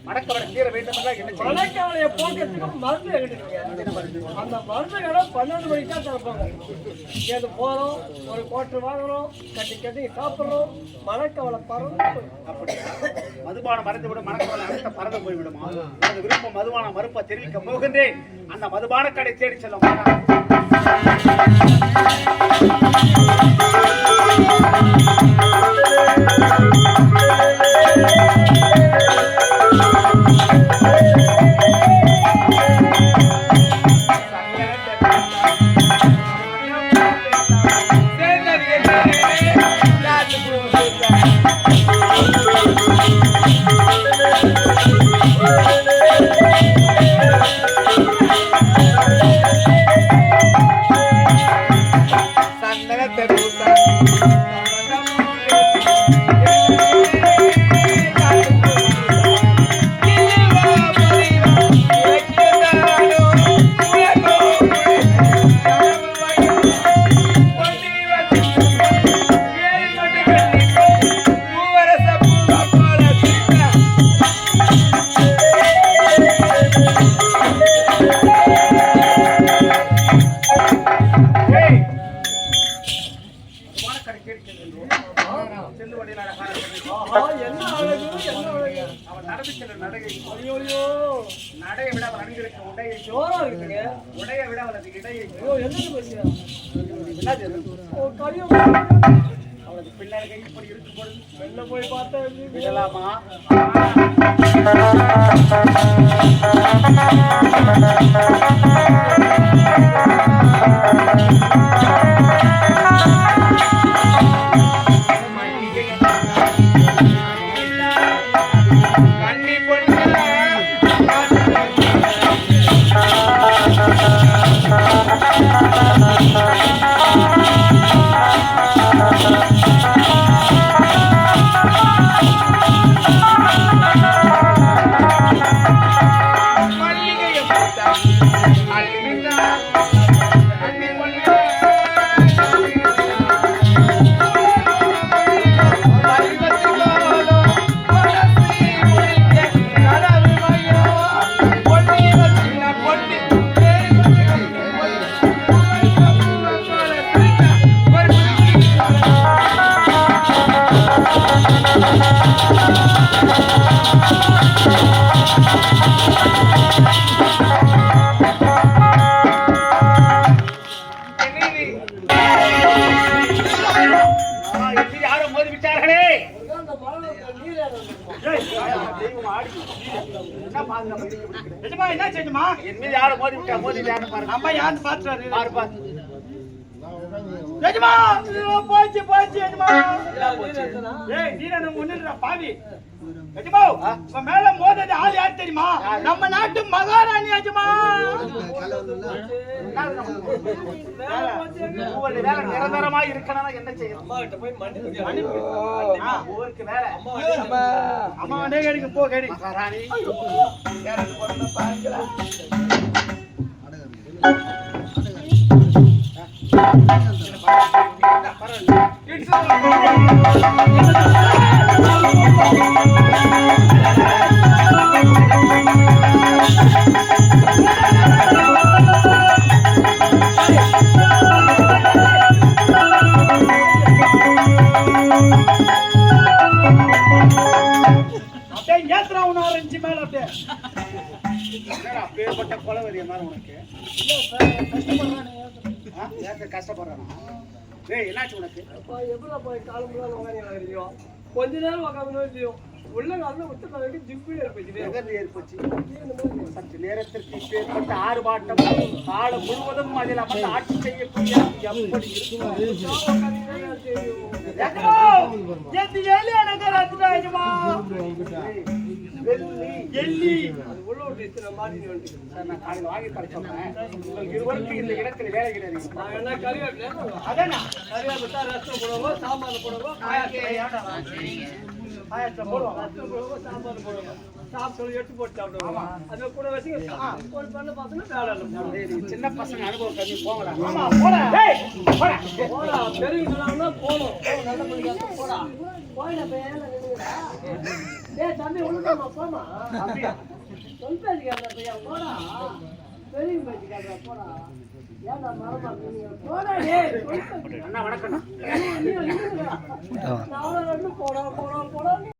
மடக்கவளை தீர வேண்டும் என்றால் என்ன செய்ய? மடக்கவளையை போக்குறதுக்கு மருந்து எங்கிட்டு அந்த மருந்து கடை 12 மணிக்கு தான் திறப்பாங்க. எது போறோம், ஒரு கோட்டை வாங்குறோம், கட்டி சாப்பிடுறோம், மடக்கவளை பறந்து அப்படி மதுபானம் மறந்து விடும், மடக்கவளை அடுத்த பறந்து போய்விடுமா? எனது விருப்பம் மதுபான மறுப்பை தெரிவிக்க போகின்றேன். அந்த மதுபான கடை தேடி செல்லும் போய் பார்த்தா விடலாமா? என் மீது யாரும் மோதி விட்டா மோதி அம்மா யாரு பாத்துறாரு போச்சு போச்சு பாவி மேல மோதது ஆள் யாரு தெரியுமா? நம்ம நாட்டு மகாராணி அஜமா. நிரந்தரமா இருக்கணும் என்ன செய்யணும்? ஊருக்கு வேலை அம்மா வந்தே கேடிக்கு போ கேடி மகாராணி பேர்பட்ட கொலவரிய மாதிரி உனக்கு கஷ்டப்படுறானா? என்னாச்சு உனக்கு? எப்படி போய் காலம் கொஞ்ச நேரம் உட்காந்து உள்ள காலம் விட்டு ஜிப்பில் ஏற்பச்சு சற்று நேரத்திற்கு ஏற்பட்ட ஆர்ப்பாட்டம் காலம் முழுவதும் அதில் அமர்ந்து ஆட்சி செய்யக்கூடிய எப்படி வாங்கி தர சொன்னேன். இருவருக்கு இந்த இடத்தில் வேலை கிடையாது. சாம்பார் போடுவோம், சாம்பார் போடுவோம், சாப்பிட்டு எடுத்து போட்டு சாப்பிடுவோம். அது கூட வச்சு சின்ன பசங்க அனுபவம் கம்மி போங்களா? பெரிய போகணும். நல்ல போடா போயிட டேய் தம்பி உனக்கு போமா அப்படியா சொல் பேசி கேட்கற பையன் போடா பெரிய பேசி கேட்கற போடா ஏன்டா மரமா போடா டேய் அண்ணா வணக்கம் நான் போடா போடா போடா